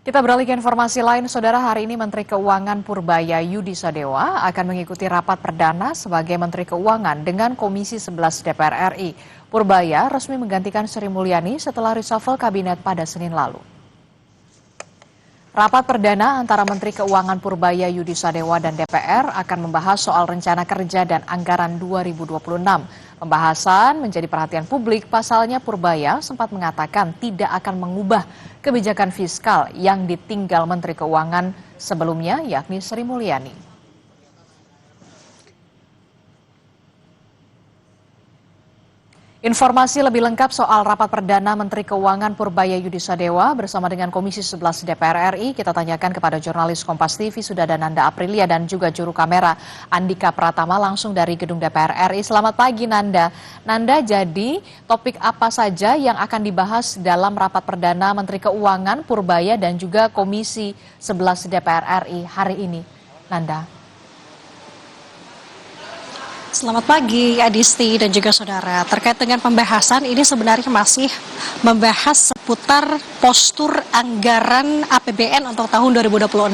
Kita beralih ke informasi lain, Saudara. Hari ini Menteri Keuangan Purbaya Yudi Sadewa akan mengikuti rapat perdana sebagai Menteri Keuangan dengan Komisi 11 DPR RI. Purbaya resmi menggantikan Sri Mulyani setelah reshuffle kabinet pada Senin lalu. Rapat perdana antara Menteri Keuangan Purbaya Yudi Sadewa dan DPR akan membahas soal rencana kerja dan anggaran 2026. Pembahasan menjadi perhatian publik, pasalnya Purbaya sempat mengatakan tidak akan mengubah kebijakan fiskal yang ditinggal Menteri Keuangan sebelumnya, yakni Sri Mulyani. Informasi lebih lengkap soal rapat perdana Menteri Keuangan Purbaya Yudi Sadewa bersama dengan Komisi 11 DPR RI kita tanyakan kepada jurnalis Kompas TV sudah ada Nanda Aprilia dan juga juru kamera Andika Pratama langsung dari gedung DPR RI. Selamat pagi Nanda. Nanda, jadi topik apa saja yang akan dibahas dalam rapat perdana Menteri Keuangan Purbaya dan juga Komisi 11 DPR RI hari ini? Nanda. Selamat pagi Adisti dan juga saudara. Terkait dengan pembahasan ini sebenarnya masih membahas seputar postur anggaran APBN untuk tahun 2026.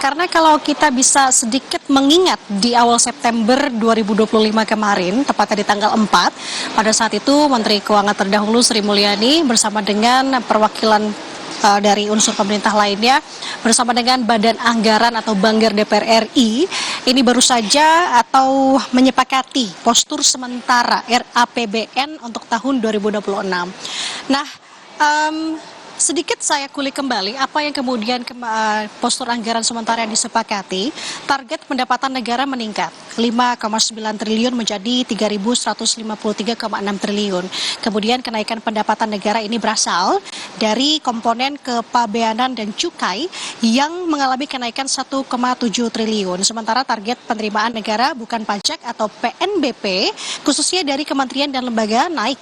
Karena kalau kita bisa sedikit mengingat di awal September 2025 kemarin, tepatnya di tanggal 4, pada saat itu Menteri Keuangan terdahulu Sri Mulyani bersama dengan perwakilan dari unsur pemerintah lainnya bersama dengan Badan Anggaran atau Banggar DPR RI ini baru saja atau menyepakati postur sementara RAPBN untuk tahun 2026. Nah, sedikit saya kulik kembali apa yang kemudian postur anggaran sementara yang disepakati. Target pendapatan negara meningkat 5,9 triliun menjadi 3.153,6 triliun. Kemudian kenaikan pendapatan negara ini berasal dari komponen kepabeanan dan cukai yang mengalami kenaikan 1,7 triliun. Sementara target penerimaan negara bukan pajak atau PNBP khususnya dari kementerian dan lembaga naik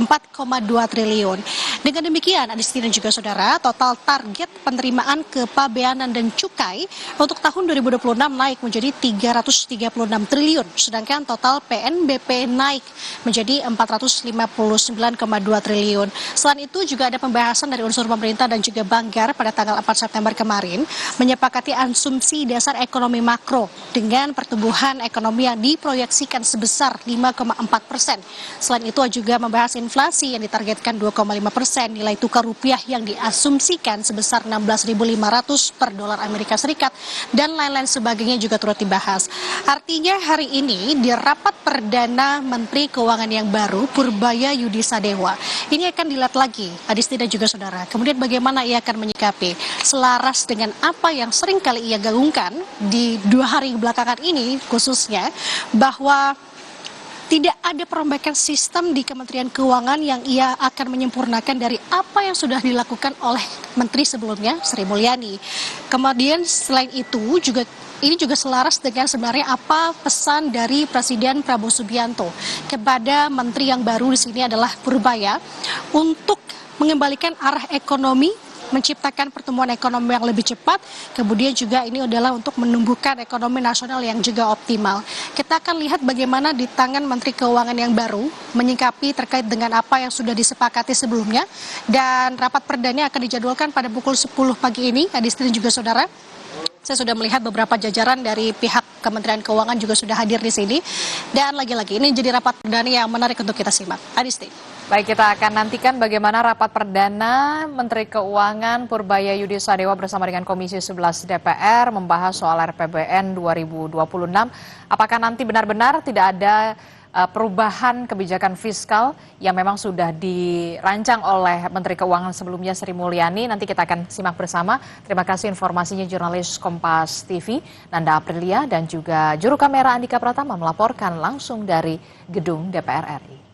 4,2 triliun. Dengan demikian, Adisti dan juga saudara, total target penerimaan kepabeanan dan cukai untuk tahun 2026 naik menjadi 336 triliun, sedangkan total PNBP naik menjadi 459,2 triliun. Selain itu juga ada pembahasan dari unsur pemerintah dan juga Banggar pada tanggal 4 September kemarin menyepakati asumsi dasar ekonomi makro dengan pertumbuhan ekonomi yang diproyeksikan sebesar 5,4%. Selain itu juga membahas inflasi yang ditargetkan 2,5%, nilai tukar rupiah yang diasumsikan sebesar 16.500 per dolar Amerika Serikat, dan lain-lain sebagainya juga turut dibahas. Artinya hari ini di rapat perdana Menteri Keuangan yang baru, Purbaya Yudi Sadewa, ini akan dilihat lagi, Adisti dan juga saudara. Kemudian bagaimana ia akan menyikapi selaras dengan apa yang sering kali ia gagungkan di 2 hari belakangan ini khususnya, bahwa tidak ada perombakan sistem di Kementerian Keuangan yang ia akan menyempurnakan dari apa yang sudah dilakukan oleh Menteri sebelumnya, Sri Mulyani. Kemudian selain itu ini juga selaras dengan sebenarnya apa pesan dari Presiden Prabowo Subianto kepada Menteri yang baru di sini adalah Purbaya untuk mengembalikan arah ekonomi, menciptakan pertumbuhan ekonomi yang lebih cepat, kemudian juga ini adalah untuk menumbuhkan ekonomi nasional yang juga optimal. Kita akan lihat bagaimana di tangan Menteri Keuangan yang baru menyikapi terkait dengan apa yang sudah disepakati sebelumnya, dan rapat perdana akan dijadwalkan pada pukul 10 pagi ini, Adisti dan juga saudara. Saya sudah melihat beberapa jajaran dari pihak Kementerian Keuangan juga sudah hadir di sini, dan lagi-lagi ini jadi rapat perdana yang menarik untuk kita simak. Adisti. Baik, kita akan nantikan bagaimana rapat perdana Menteri Keuangan Purbaya Yudi Sadewa bersama dengan Komisi 11 DPR membahas soal RPBN 2026. Apakah nanti benar-benar tidak ada perubahan kebijakan fiskal yang memang sudah dirancang oleh Menteri Keuangan sebelumnya Sri Mulyani? Nanti kita akan simak bersama. Terima kasih informasinya jurnalis Kompas TV Nanda Aprilia dan juga juru kamera Andika Pratama melaporkan langsung dari gedung DPR RI.